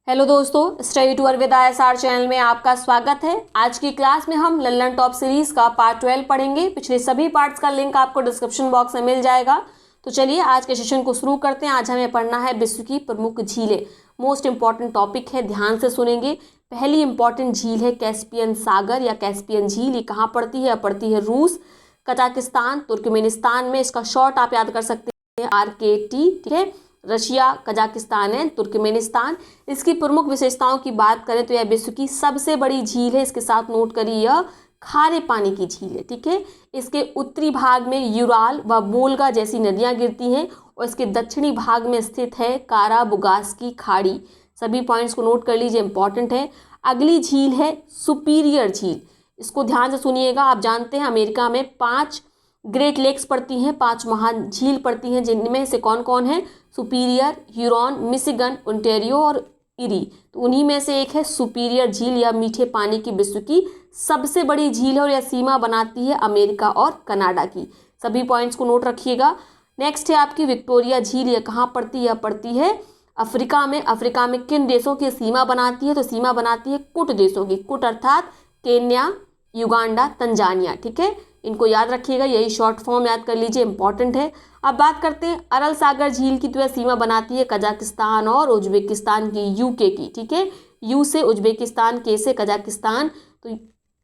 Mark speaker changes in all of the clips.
Speaker 1: Hello दोस्तों, study tour with ISR channel में आपका स्वागत है। आज की क्लास में हम लल्लन टॉप सीरीज का पार्ट 12 पढ़ेंगे। पिछले सभी पार्ट्स का लिंक आपको डिस्क्रिप्शन बॉक्स में मिल जाएगा। तो चलिए आज के सेशन को शुरू करते हैं। आज हमें पढ़ना है विश्व की प्रमुख झीलें। मोस्ट इंपॉर्टेंट टॉपिक है, ध्यान से सुनेंगे। पहली इंपॉर्टेंट झील है कैस्पियन सागर या कैस्पियन झील। ये कहाँ पड़ती है? पड़ती है रूस, कजाकिस्तान, तुर्कमेनिस्तान में। इसका शॉर्ट आप याद कर सकते हैं RKT, ठीक है। रशिया, कजाकिस्तान है, तुर्कमेनिस्तान। इसकी प्रमुख विशेषताओं की बात करें तो यह विश्व की सबसे बड़ी झील है। इसके साथ नोट करिए, यह खारे पानी की झील है, ठीक है। इसके उत्तरी भाग में यूराल व वोल्गा जैसी नदियां गिरती हैं और इसके दक्षिणी भाग में स्थित है कारा-बुगास की खाड़ी। सभी पॉइंट्स को नोट कर लीजिए, इंपॉर्टेंट है। अगली झील है सुपीरियर झील। इसको ध्यान से सुनिएगा। आप जानते हैं अमेरिका में 5 ग्रेट लेक्स पड़ती हैं, 5 महान झील पड़ती हैं, जिनमें से कौन कौन है? सुपीरियर, ह्यूरॉन, मिशिगन, ओंटारियो और इरी। तो उन्हीं में से एक है सुपीरियर झील। यह मीठे पानी की विश्व की सबसे बड़ी झील है और यह सीमा बनाती है अमेरिका और कनाडा की। सभी पॉइंट्स को नोट रखिएगा। नेक्स्ट है आपकी विक्टोरिया झील। यह कहाँ पड़ती है? यह पड़ती है अफ्रीका में। अफ्रीका में किन देशों की सीमा बनाती है? तो सीमा बनाती है कुट देशों की। कुट अर्थात केन्या, युगांडा, तंजानिया, ठीक है। इनको याद रखिएगा, यही शॉर्ट फॉर्म याद कर लीजिए, इंपॉर्टेंट है। अब बात करते हैं अरल सागर झील की। तो यह सीमा बनाती है कजाकिस्तान और उज्बेकिस्तान की, यूके की, ठीक है। यू से उज्बेकिस्तान, के से कजाकिस्तान। तो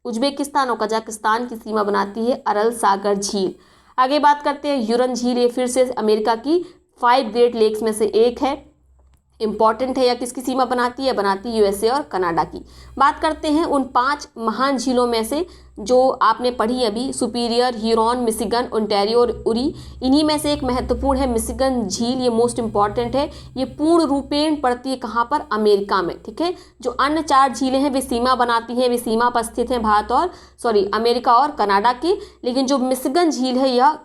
Speaker 1: उज्बेकिस्तान और कजाकिस्तान की सीमा बनाती है अरल सागर झील। आगे बात करते हैं यूरन झील। ये फिर से अमेरिका की 5 ग्रेट लेक्स में से एक है, इंपॉर्टेंट है। या किसकी सीमा बनाती है? बनाती है USA और कनाडा की। बात करते हैं उन 5 महान झीलों में से जो आपने पढ़ी अभी, सुपीरियर, ह्यूरॉन, मिशिगन, ओंटारियो और उरी। इन्हीं में से एक महत्वपूर्ण है मिशिगन झील। ये मोस्ट इंपॉर्टेंट है। ये पूर्ण रूपेण पड़ती है कहाँ पर? अमेरिका में, ठीक है। जो अन्य 4 झीलें हैं वे सीमा बनाती हैं, वे सीमा पर स्थित हैं अमेरिका और कनाडा की। लेकिन जो मिशिगन झील है यह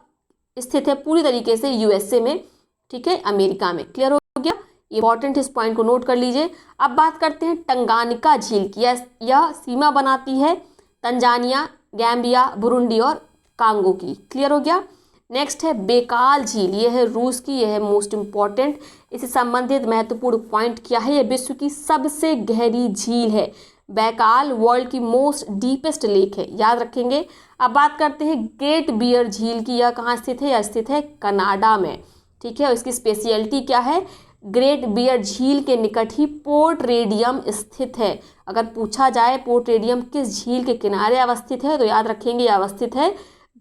Speaker 1: स्थित है पूरी तरीके से USA में, ठीक है, अमेरिका में। क्लियर हो गया? इंपॉर्टेंट, इस पॉइंट को नोट कर लीजिए। अब बात करते हैं टंगानिका झील की। यह सीमा बनाती है तंजानिया, गैम्बिया, बुरुंडी और कांगो की। क्लियर हो गया? नेक्स्ट है बेकाल झील। यह है रूस की, यह है मोस्ट इंपॉर्टेंट। इससे संबंधित महत्वपूर्ण पॉइंट क्या है? यह विश्व की सबसे गहरी झील है। बैकाल वर्ल्ड की मोस्ट डीपेस्ट लेक है, याद रखेंगे। अब बात करते हैं ग्रेट बियर झील की। यह कहाँ स्थित है? यह स्थित है कनाडा में, ठीक है। और इसकी स्पेशलिटी क्या है? ग्रेट बियर झील के निकट ही पोर्ट रेडियम स्थित है। अगर पूछा जाए पोर्ट रेडियम किस झील के किनारे अवस्थित है तो याद रखेंगे यह अवस्थित है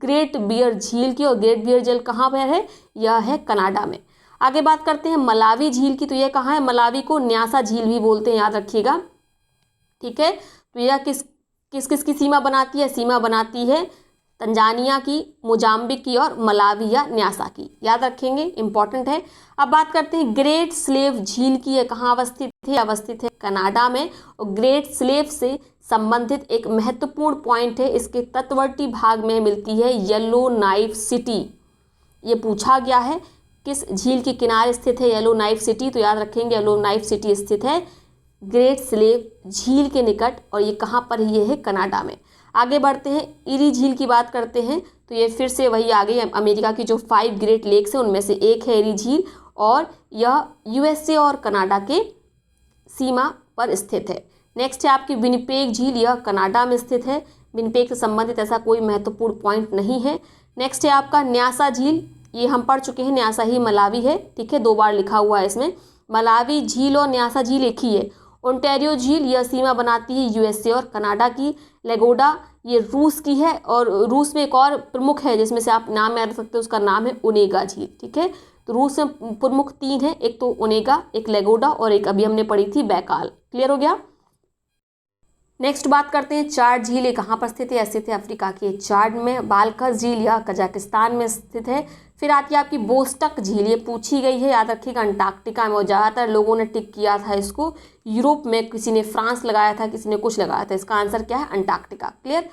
Speaker 1: ग्रेट बियर झील की। और ग्रेट बियर झील कहाँ पर है? यह है कनाडा में। आगे बात करते हैं मलावी झील की। तो यह कहाँ है? मलावी को न्यासा झील भी बोलते हैं, याद रखिएगा, ठीक है। तो यह किस किस की सीमा बनाती है? सीमा बनाती है तंजानिया की, मोजाम्बिक की और मलावी या न्यासा की, याद रखेंगे, इंपॉर्टेंट है। अब बात करते हैं ग्रेट स्लेव झील की। यह कहाँ अवस्थित है? अवस्थित है कनाडा में। और ग्रेट स्लेव से संबंधित एक महत्वपूर्ण पॉइंट है, इसके तटवर्ती भाग में मिलती है येलो नाइफ सिटी। ये पूछा गया है किस झील के किनारे स्थित है येलो नाइफ सिटी? तो याद रखेंगे येलो नाइफ सिटी स्थित है ग्रेट स्लेव झील के निकट। और ये कहाँ पर? ये है कनाडा में। आगे बढ़ते हैं इरी झील की बात करते हैं। तो ये फिर से वही आ गई, अमेरिका की जो 5 ग्रेट लेक्स हैं उनमें से एक है इरी झील और यह USA और कनाडा के सीमा पर स्थित है। नेक्स्ट है आपकी विनिपेग झील। यह कनाडा में स्थित है। विनिपेग से संबंधित ऐसा कोई महत्वपूर्ण पॉइंट नहीं है। नेक्स्ट है आपका न्यासा झील। ये हम पढ़ चुके हैं, न्यासा ही मलावी है, ठीक है, 2 बार लिखा हुआ है इसमें। मलावी झील और न्यासा झील एक ही है। ओंटारियो झील, यह सीमा बनाती है USA और कनाडा की। लेगोडा ये रूस की है और रूस में एक और प्रमुख है जिसमें से आप नाम याद रख सकते हो, उसका नाम है ओनेगा झील, ठीक है। तो रूस में प्रमुख 3 है, एक तो ओनेगा, एक लेगोडा और एक अभी हमने पढ़ी थी बैकाल। क्लियर हो गया? नेक्स्ट बात करते हैं चाड झील। ये कहाँ पर स्थित है? स्थित है अफ्रीका के चाड में। बालखस झील यह कजाकिस्तान में स्थित है। फिर आती है आपकी बोस्टक झील। ये पूछी गई है, याद रखिएगा, अंटार्कटिका में। और ज़्यादातर लोगों ने टिक किया था इसको। यूरोप में किसी ने फ्रांस लगाया था, किसी ने कुछ लगाया था। इसका आंसर क्या है? अंटार्कटिका। क्लियर?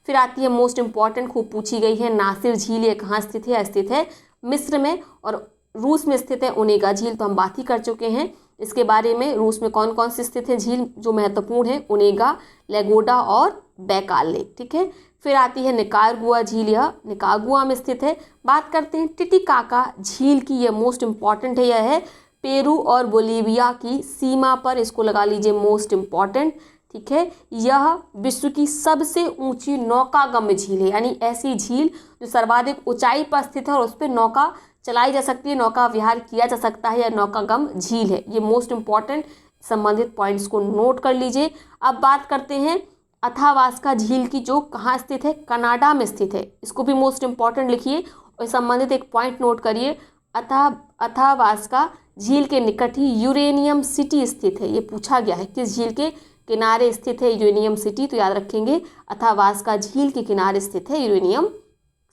Speaker 1: फिर आती है मोस्ट इंपॉर्टेंट, खूब पूछी गई है, नासिर झील। ये कहाँ स्थित है? स्थित है मिस्र में। और रूस में स्थित है ओनेगा झील, तो हम बात ही कर चुके हैं इसके बारे में। रूस में कौन कौन सी स्थित है झील जो महत्वपूर्ण है? ओनेगा, लेगोडा और बैकाल लेक, ठीक है। फिर आती है निकारागुआ झील। यह निकारागुआ में स्थित है। बात करते हैं टिटिकाका झील की। यह मोस्ट इंपॉर्टेंट है। यह है पेरू और बोलीविया की सीमा पर, इसको लगा लीजिए मोस्ट इम्पॉर्टेंट, ठीक है। यह विश्व की सबसे ऊंची नौकागम्य झील है, यानी ऐसी झील जो सर्वाधिक ऊंचाई पर स्थित है और उस पर नौका चलाई जा सकती है, नौका विहार किया जा सकता है, या नौकागम्य झील है। ये मोस्ट इम्पॉर्टेंट संबंधित पॉइंट्स को नोट कर लीजिए। अब बात करते हैं अथावास्का झील की, जो कहाँ स्थित है, कनाडा में स्थित है। इसको भी मोस्ट इम्पॉर्टेंट लिखिए और संबंधित एक पॉइंट नोट करिए। अथावास्का झील के निकट ही यूरेनियम सिटी स्थित है। ये पूछा गया है किस झील के किनारे स्थित है यूरेनियम सिटी, तो याद रखेंगे अथावास्का झील के किनारे स्थित है यूरेनियम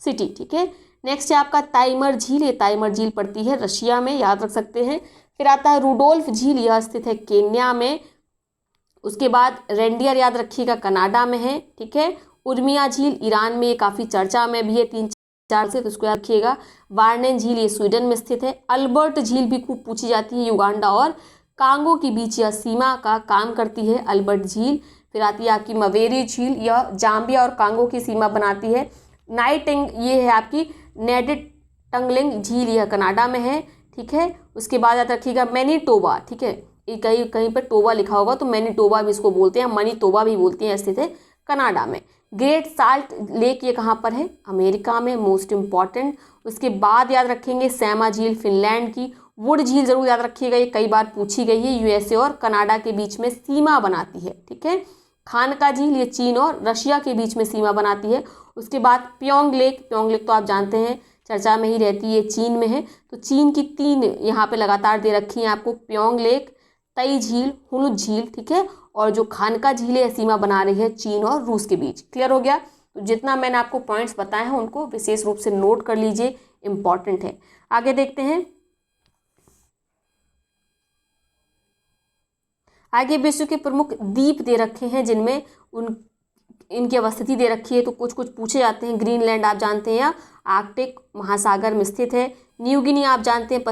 Speaker 1: सिटी, ठीक है। नेक्स्ट है आपका ताइमर झील। ये ताइमर झील पड़ती है रशिया में, याद रख सकते हैं। फिर आता है रुडोल्फ झील, यह स्थित है केन्या में। उसके बाद रेंडियर याद रखिएगा कनाडा में है, ठीक है। उर्मिया झील ईरान में, ये काफ़ी चर्चा में भी है 3-4 से, तो उसको याद रखिएगा। वार्नेन झील ये स्वीडन में स्थित है। अल्बर्ट झील भी खूब पूछी जाती है, युगांडा और कांगो के बीच यह सीमा का काम करती है अल्बर्ट झील। फिर आती है आपकी मवेरी झील, यह जाम्बिया और कांगो की सीमा बनाती है। नाइटिंग ये है आपकी नेडिटंगलिंग झील, यह कनाडा में है, ठीक है। उसके बाद याद रखिएगा मैनीटोबा, ठीक है। ये कहीं कहीं पर टोबा लिखा होगा तो मैनीटोबा भी इसको बोलते हैं, मनीटोबा भी बोलते हैं, स्थित है कनाडा में। ग्रेट साल्ट लेक ये कहाँ पर है, अमेरिका में, मोस्ट इम्पॉर्टेंट। उसके बाद याद रखेंगे सैमा झील फिनलैंड की। वुड झील जरूर याद रखिएगा, ये कई बार पूछी गई है, यूएसए और कनाडा के बीच में सीमा बनाती है, ठीक है। खानका झील ये चीन और रशिया के बीच में सीमा बनाती है। उसके बाद प्योंग लेक तो आप जानते हैं चर्चा में ही रहती है, चीन में है। तो चीन की 3 यहाँ पे लगातार दे रखी हैं आपको, प्योंग लेक, तई झील, हुलु झील, ठीक है। और जो खानका झील है सीमा बना रही है चीन और रूस के बीच। क्लियर हो गया। तो जितना मैंने आपको पॉइंट्स बताए हैं उनको विशेष रूप से नोट कर लीजिए, इंपॉर्टेंट है। आगे देखते हैं। आगे विश्व के प्रमुख द्वीप दे रखे हैं जिनमें इनकी अवस्थिति दे रखी है, तो कुछ कुछ पूछे जाते हैं। ग्रीनलैंड आप जानते हैं, या आर्कटिक महासागर में स्थित है। न्यू गिनी आप जानते हैं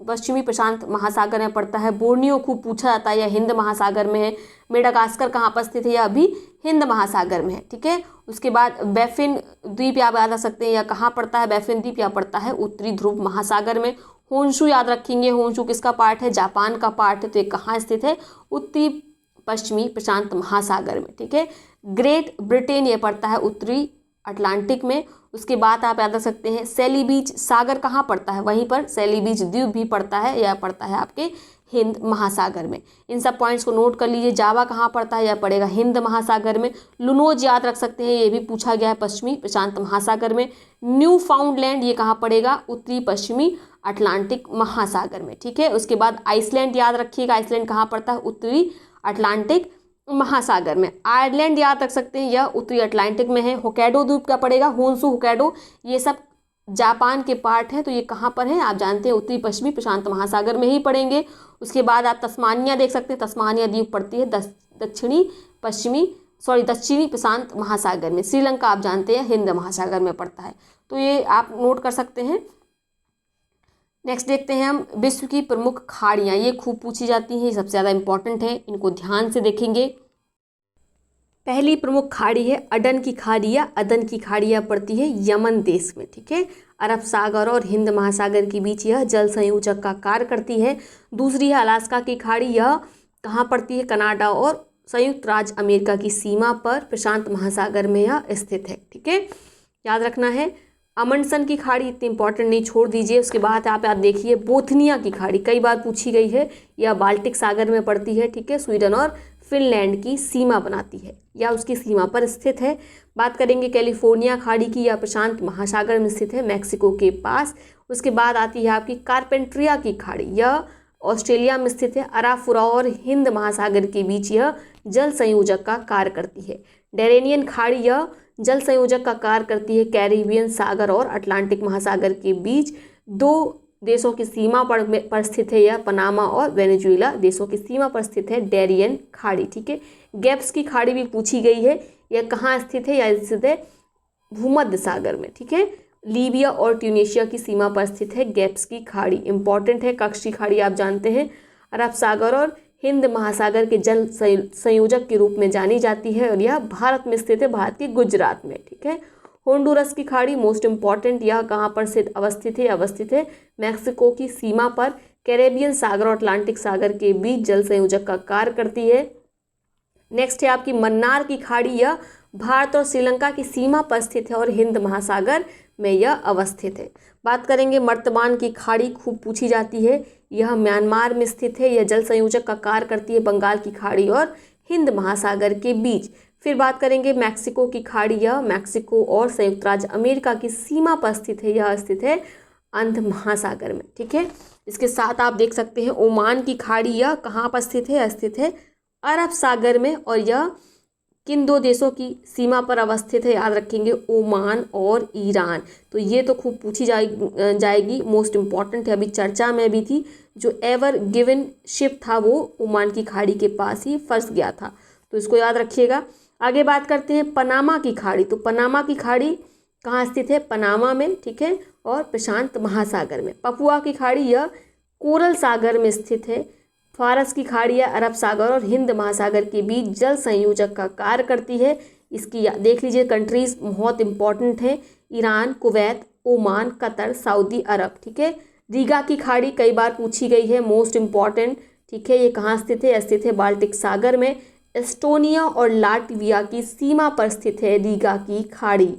Speaker 1: पश्चिमी प्रशांत महासागर में पड़ता है। बोर्नियो खूब पूछा जाता है, या हिंद महासागर में है। मेडागास्कर कहाँ पर स्थित है, या अभी हिंद महासागर में है, ठीक है। उसके बाद बैफिन द्वीप आप याद रख सकते हैं, या कहाँ पड़ता है बैफिन द्वीप, या पड़ता है उत्तरी ध्रुव महासागर में। होन्शु याद रखेंगे, होन्शु किसका पार्ट है, जापान का पार्ट है, तो ये कहाँ स्थित है, उत्तरी पश्चिमी प्रशांत महासागर में, ठीक है। ग्रेट ब्रिटेन ये पड़ता है उत्तरी अटलांटिक में। उसके बाद आप याद रख सकते हैं सैली बीच सागर कहाँ पड़ता है, वहीं पर सैली बीच द्वीप भी पड़ता है, यह पड़ता है आपके हिंद महासागर में। इन सब पॉइंट्स को नोट कर लीजिए। जावा कहाँ पड़ता है, यह पड़ेगा हिंद महासागर में। लुनोज याद रख सकते हैं, ये भी पूछा गया है पश्चिमी प्रशांत महासागर में। न्यू फाउंडलैंड ये कहाँ पड़ेगा, उत्तरी पश्चिमी अटलांटिक महासागर में, ठीक है। उसके बाद आइसलैंड याद रखिएगा, आइसलैंड कहाँ पड़ता है, उत्तरी अटलांटिक महासागर में। आयरलैंड याद रख सकते हैं, यह उत्तरी अटलांटिक में है। होक्काइडो द्वीप का पड़ेगा, होन्शु, होक्काइडो, ये सब जापान के पार्ट है, तो ये कहाँ पर है आप जानते हैं, उत्तरी पश्चिमी प्रशांत महासागर में ही पड़ेंगे। उसके बाद आप तस्मानिया देख सकते हैं, तस्मानिया द्वीप पड़ती है दक्षिणी प्रशांत महासागर में। श्रीलंका आप जानते हैं हिंद महासागर में पड़ता है, तो ये आप नोट कर सकते हैं। नेक्स्ट देखते हैं हम विश्व की प्रमुख खाड़ियाँ, ये खूब पूछी जाती हैं, ये सबसे ज़्यादा इंपॉर्टेंट है, इनको ध्यान से देखेंगे। पहली प्रमुख खाड़ी है अडन की खाड़ी, या अदन की खाड़ियाँ पड़ती है यमन देश में, ठीक है। अरब सागर और हिंद महासागर के बीच यह जल संयोजक का कार्य करती है। दूसरी है अलास्का की खाड़ी, यह कहाँ पड़ती है, कनाडा और संयुक्त राज्य अमेरिका की सीमा पर प्रशांत महासागर में यह स्थित है, ठीक है, याद रखना है। अमंडसन की खाड़ी इतनी इंपॉर्टेंट नहीं, छोड़ दीजिए। उसके बाद आप देखिए बोथनिया की खाड़ी, कई बार पूछी गई है, यह बाल्टिक सागर में पड़ती है, ठीक है। स्वीडन और फिनलैंड की सीमा बनाती है, या उसकी सीमा पर स्थित है। बात करेंगे कैलिफोर्निया खाड़ी की, यह प्रशांत महासागर में स्थित है, मैक्सिको के पास। उसके बाद आती है आपकी कारपेंट्रिया की खाड़ी, यह ऑस्ट्रेलिया में स्थित है। अराफुरा और हिंद महासागर के बीच यह जल संयोजक का कार्य करती है। डेरेनियन खाड़ी, यह जल संयोजक का कार्य करती है कैरिबियन सागर और अटलांटिक महासागर के बीच। 2 देशों की सीमा पर स्थित है, यह पनामा और वेनेजुएला देशों की सीमा पर स्थित है डेरियन खाड़ी, ठीक है। गैप्स की खाड़ी भी पूछी गई है, यह कहाँ स्थित है, यह स्थित है भूमध्य सागर में, ठीक है। लीबिया और ट्यूनीशिया की सीमा पर स्थित है गैप्स की खाड़ी, इंपॉर्टेंट है। कक्ष की खाड़ी आप जानते हैं अरब सागर और हिंद महासागर के जल संयोजक के रूप में जानी जाती है, और यह भारत में स्थित है, भारत के गुजरात में, ठीक है। होंडुरस की खाड़ी मोस्ट इम्पॉर्टेंट, यह कहाँ पर अवस्थित है, मैक्सिको की सीमा पर कैरेबियन सागर और अटलांटिक सागर के बीच जल संयोजक का कार्य करती है। नेक्स्ट है आपकी मन्नार की खाड़ी, यह भारत और श्रीलंका की सीमा पर स्थित है और हिंद महासागर में यह अवस्थित है। बात करेंगे मर्तमान की खाड़ी, खूब पूछी जाती है, यह म्यांमार में स्थित है, यह जल संयोजक का कार्य करती है बंगाल की खाड़ी और हिंद महासागर के बीच। फिर बात करेंगे मैक्सिको की खाड़ी, यह मैक्सिको और संयुक्त राज्य अमेरिका की सीमा पर स्थित है, यह स्थित है अंध महासागर में। ठीक है, इसके साथ आप देख सकते हैं ओमान की खाड़ी, यह कहाँ पर स्थित है, स्थित है अरब सागर में, और यह किन दो देशों की सीमा पर अवस्थित है, याद रखेंगे ओमान और ईरान। तो ये तो खूब पूछी जाएगी, मोस्ट इम्पॉर्टेंट है, अभी चर्चा में भी थी। जो एवर गिवन शिप था वो ओमान की खाड़ी के पास ही फंस गया था, तो इसको याद रखिएगा। आगे बात करते हैं पनामा की खाड़ी। तो पनामा की खाड़ी कहाँ स्थित है, पनामा में, ठीक है, और प्रशांत महासागर में। पपुआ की खाड़ी, यह कोरल सागर में स्थित है। फारस की खाड़ी है अरब सागर और हिंद महासागर के बीच जल संयोजक का कार्य करती है। इसकी देख लीजिए कंट्रीज बहुत इंपॉर्टेंट है, Iran, Kuwait, Oman, Qatar, Saudi Arabia. ठीक है, रीगा की खाड़ी कई बार पूछी गई है, मोस्ट इम्पॉर्टेंट। ठीक है, ये कहाँ स्थित है, स्थित है बाल्टिक सागर में। एस्टोनिया और लाटविया की सीमा पर स्थित है रीगा की खाड़ी,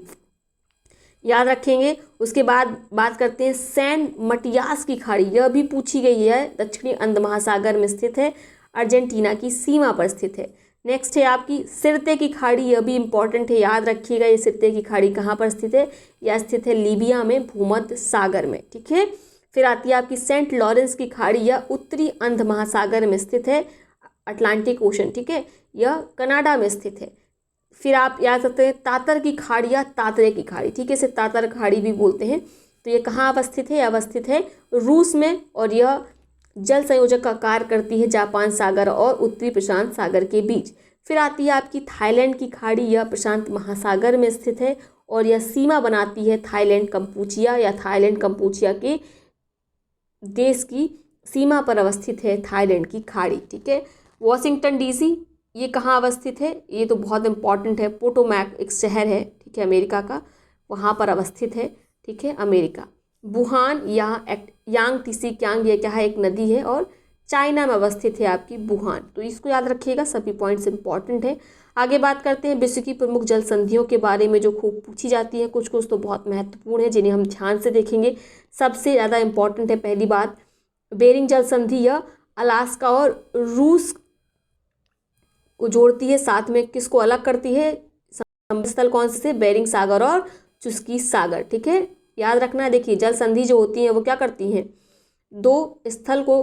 Speaker 1: याद रखेंगे। उसके बाद बात करते हैं सैन मटियास की खाड़ी, यह भी पूछी गई है, दक्षिणी अंध महासागर में स्थित है, अर्जेंटीना की सीमा पर स्थित है। नेक्स्ट है आपकी सिरते की खाड़ी, यह भी इंपॉर्टेंट है, याद रखिएगा। ये सिरते की खाड़ी कहाँ पर स्थित है, यह स्थित है लीबिया में, भूमध्य सागर में। ठीक है, फिर आती है आपकी सेंट लॉरेंस की खाड़ी, यह उत्तरी अंध महासागर में स्थित है, अटलांटिक ओशन। ठीक है, यह कनाडा में स्थित है। फिर आप याद सकते हैं तातर की खाड़ी या तातरे की खाड़ी, ठीक है, इसे तातर खाड़ी भी बोलते हैं। तो ये कहाँ अवस्थित है, अवस्थित है रूस में, और यह जल संयोजक का कार्य करती है जापान सागर और उत्तरी प्रशांत सागर के बीच। फिर आती है आपकी थाईलैंड की खाड़ी, यह प्रशांत महासागर में स्थित है और यह सीमा बनाती है थाईलैंड कंपूचिया या थाईलैंड कंपूचिया के देश की सीमा पर अवस्थित है थाईलैंड की खाड़ी। ठीक है, वॉशिंगटन डीसी ये कहाँ अवस्थित है, ये तो बहुत इंपॉर्टेंट है, पोटोमैक एक शहर है, ठीक है, अमेरिका का, वहाँ पर अवस्थित है। ठीक है, अमेरिका। वुहान या यांग टीसी क्यांग, ये क्या है, एक नदी है और चाइना में अवस्थित है आपकी वुहान। तो इसको याद रखिएगा, सभी पॉइंट्स इंपॉर्टेंट है। आगे बात करते हैं विश्व की प्रमुख जल संधियों के बारे में जो खूब पूछी जाती है, कुछ कुछ तो बहुत महत्वपूर्ण है जिन्हें हम ध्यान से देखेंगे। सबसे ज़्यादा इंपॉर्टेंट है पहली बात बेरिंग जल संधि, यह अलास्का और रूस को जोड़ती है, साथ में किसको अलग करती है, स्थल कौन से, बेरिंग सागर और चुस्की सागर। ठीक है, याद रखना है। देखिए जल संधि जो होती है वो क्या करती हैं, दो स्थल को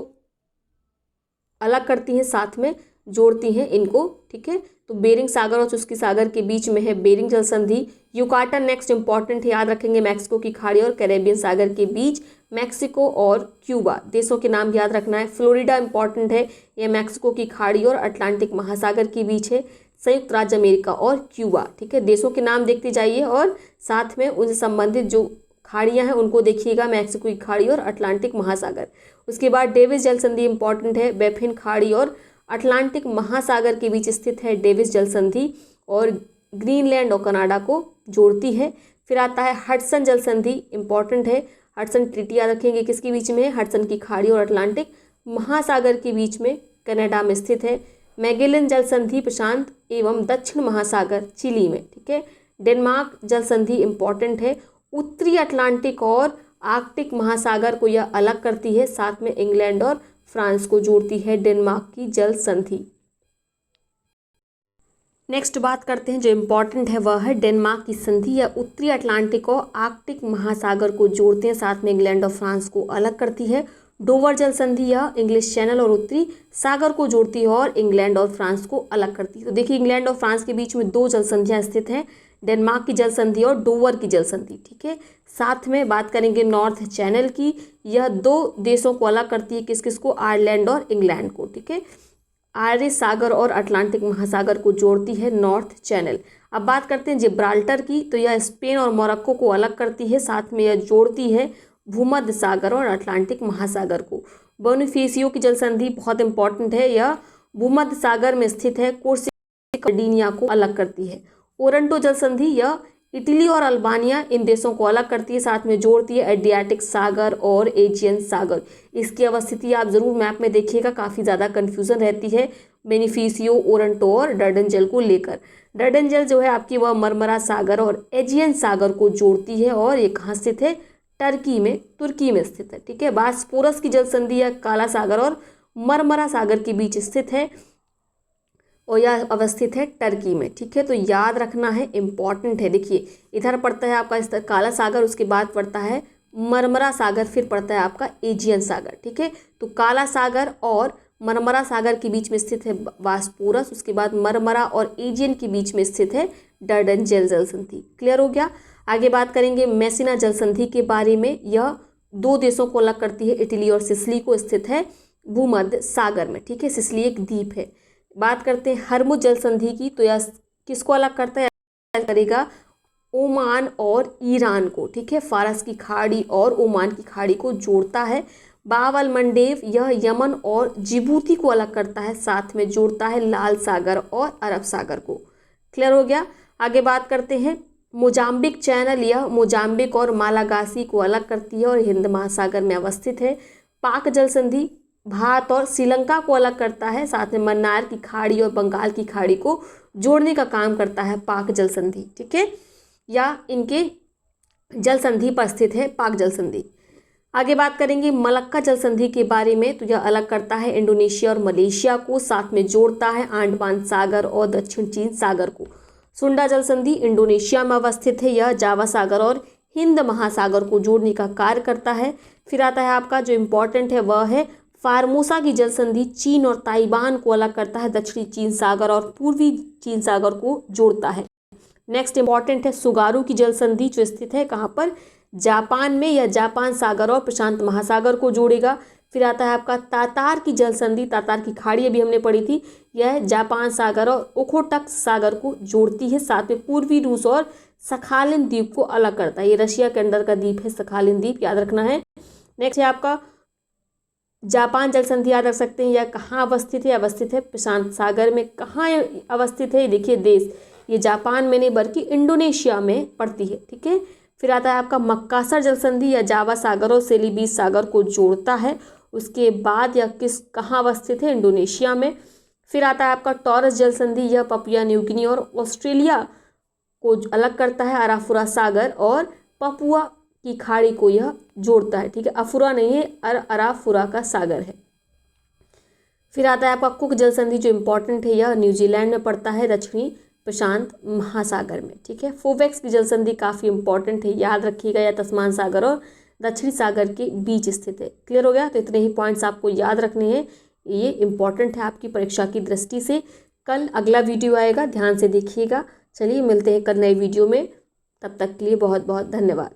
Speaker 1: अलग करती हैं, साथ में जोड़ती हैं इनको। ठीक है, तो बेरिंग सागर और चुस्की सागर के बीच में है बेरिंग जल संधि। युकाटन नेक्स्ट इंपॉर्टेंट है, याद रखेंगे, मैक्सिको की खाड़ी और कैरेबियन सागर के बीच, मैक्सिको और क्यूबा देशों के नाम याद रखना है। फ्लोरिडा इंपॉर्टेंट है, यह मैक्सिको की खाड़ी और अटलांटिक महासागर के बीच है। संयुक्त राज्य अमेरिका और क्यूबा, ठीक है, देशों के नाम देखते जाइए और साथ में उनसे संबंधित जो खाड़ियाँ हैं उनको देखिएगा, मैक्सिको की खाड़ी और अटलांटिक महासागर। उसके बाद डेविस जल संधि इंपॉर्टेंट है, बैफिन खाड़ी और अटलांटिक महासागर के बीच स्थित है डेविस जल संधि और ग्रीनलैंड और कनाडा को जोड़ती है। फिर आता है हडसन जल संधि, इंपॉर्टेंट है, हडसन ट्रीटी याद रखेंगे, किसके बीच में है, हडसन की खाड़ी और अटलांटिक महासागर के बीच में, कनाडा में स्थित है। मैगेलन जल संधि प्रशांत एवं दक्षिण महासागर, चिली में। ठीक है, डेनमार्क जल संधि इंपॉर्टेंट है, उत्तरी अटलांटिक और आर्कटिक महासागर को यह अलग करती है, साथ में इंग्लैंड और फ्रांस को जोड़ती है डेनमार्क की जल संधि। नेक्स्ट बात करते हैं जो इम्पॉर्टेंट है वह है डेनमार्क की संधि, या उत्तरी अटलांटिक और आर्कटिक महासागर को जोड़ते हैं, साथ में इंग्लैंड और फ्रांस को अलग करती है। डोवर जल संधि यह इंग्लिश चैनल और उत्तरी सागर को जोड़ती है और इंग्लैंड और फ्रांस को अलग करती है। तो देखिए इंग्लैंड और फ्रांस के बीच में दो जल संधियाँ स्थित हैं, डेनमार्क की जल संधि और डोवर की जल संधि। ठीक है, साथ में बात करेंगे नॉर्थ चैनल की, यह दो देशों को अलग करती है, किस किस को, आयरलैंड और इंग्लैंड को। ठीक है, आर्य सागर और अटलांटिक महासागर को जोड़ती है नॉर्थ चैनल। अब बात करते हैं जिब्राल्टर की, तो यह स्पेन और मोरक्को को अलग करती है, साथ में यह जोड़ती है भूमध्य सागर और अटलांटिक महासागर को। बोनिफेसियो की जल संधि बहुत इंपॉर्टेंट है, यह भूमध्य सागर में स्थित है, कोर्सिका को अलग करती है। ओरंटो जल संधि यह इटली और अल्बानिया इन देशों को अलग करती है, साथ में जोड़ती है एड्रियाटिक सागर और एजियन सागर। इसकी अवस्थिति आप जरूर मैप में देखिएगा, काफ़ी ज़्यादा कन्फ्यूज़न रहती है बेनिफिसियो, ओरंटो और डर्डनजल को लेकर। डर्डनजल जो है आपकी वह मरमरा सागर और एजियन सागर को जोड़ती है और ये कहाँ स्थित है? तुर्की में स्थित है। ठीक है, बास्पोरस की जल संधि या काला सागर और मरमरा सागर के बीच स्थित है और यह अवस्थित है टर्की में। ठीक है, तो याद रखना है, इम्पॉर्टेंट है। देखिए इधर पड़ता है आपका इस काला सागर, उसके बाद पड़ता है मरमरा सागर, फिर पड़ता है आपका एजियन सागर। ठीक है, तो काला सागर और मरमरा सागर के बीच में स्थित है बास्पोरस, उसके बाद मरमरा और एजियन के बीच में स्थित है डर्डनजल जल संधि। क्लियर हो गया। आगे बात करेंगे मेसिना जल संधि के बारे में। यह दो देशों को अलग करती है, इटली और सिसिली को, स्थित है भूमध्य सागर में। ठीक है, सिसिली एक द्वीप है। बात करते हैं हरमुज जल संधि की, तो यह किसको अलग करता है? करेगा ओमान और ईरान को। ठीक है, फारस की खाड़ी और ओमान की खाड़ी को जोड़ता है। बाब अल मंडेब यह यमन और जिबूती को अलग करता है, साथ में जोड़ता है लाल सागर और अरब सागर को। क्लियर हो गया। आगे बात करते हैं मोजाम्बिक चैनल, यह मोजाम्बिक और मालागासी को अलग करती है और हिंद महासागर में अवस्थित है। पाक जल संधि भारत और श्रीलंका को अलग करता है, साथ में मन्नार की खाड़ी और बंगाल की खाड़ी को जोड़ने का काम करता है पाक जल संधि। ठीक है, या इनके जल संधि पर स्थित है पाक जल संधि। आगे बात करेंगे मलक्का जल संधि के बारे में, तो यह अलग करता है इंडोनेशिया और मलेशिया को, साथ में जोड़ता है अंडमान सागर और दक्षिण चीन सागर को। सुंडा जल संधि इंडोनेशिया में अवस्थित है, यह जावा सागर और हिंद महासागर को जोड़ने का कार्य करता है। फिर आता है आपका जो इम्पोर्टेंट है वह है फार्मोसा की जल संधि, चीन और ताइवान को अलग करता है, दक्षिणी चीन सागर और पूर्वी चीन सागर को जोड़ता है। नेक्स्ट इंपॉर्टेंट है सुगारू की जल संधि, जो स्थित है कहाँ पर? जापान में, या जापान सागर और प्रशांत महासागर को जोड़ेगा। फिर आता है आपका तातार की जल संधि, तातार की खाड़ी अभी हमने पढ़ी थी, यह जापान सागर और ओखोटक सागर को जोड़ती है, साथ में पूर्वी रूस और सखालिन द्वीप को अलग करता है। ये रशिया के अंदर का द्वीप है सखालिन द्वीप, याद रखना है। नेक्स्ट है आपका जापान जल संधि, याद रख सकते हैं। यह कहाँ अवस्थित है? अवस्थित है प्रशांत सागर में। कहाँ अवस्थित है? देखिए देश, ये जापान में नहीं बल्कि इंडोनेशिया में पड़ती है। ठीक है, फिर आता है आपका मक्कासर जल संधि, या जावा सागर और सेलिबीस सागर को जोड़ता है। उसके बाद यह कहाँ अवस्थित है? इंडोनेशिया में। फिर आता है आपका टॉरस जल संधि, यह पपुआ न्यू गिनी और ऑस्ट्रेलिया को अलग करता है। अराफुरा सागर और पपुआ की खाड़ी को यह जोड़ता है। ठीक है, अफुरा नहीं है, अराफुरा का सागर है। फिर आता है आपका कुक जल संधि, जो इम्पोर्टेंट है, यह न्यूजीलैंड में पड़ता है, दक्षिणी प्रशांत महासागर में। ठीक है, फोवेक्स की जल संधि काफ़ी इंपॉर्टेंट है, याद रखिएगा, यह तस्मान सागर और दक्षिणी सागर के बीच स्थित है। क्लियर हो गया। तो इतने ही पॉइंट्स आपको याद रखने हैं, ये इंपॉर्टेंट है आपकी परीक्षा की दृष्टि से। कल अगला वीडियो आएगा, ध्यान से देखिएगा। चलिए मिलते हैं कल नए वीडियो में, तब तक के लिए बहुत बहुत धन्यवाद।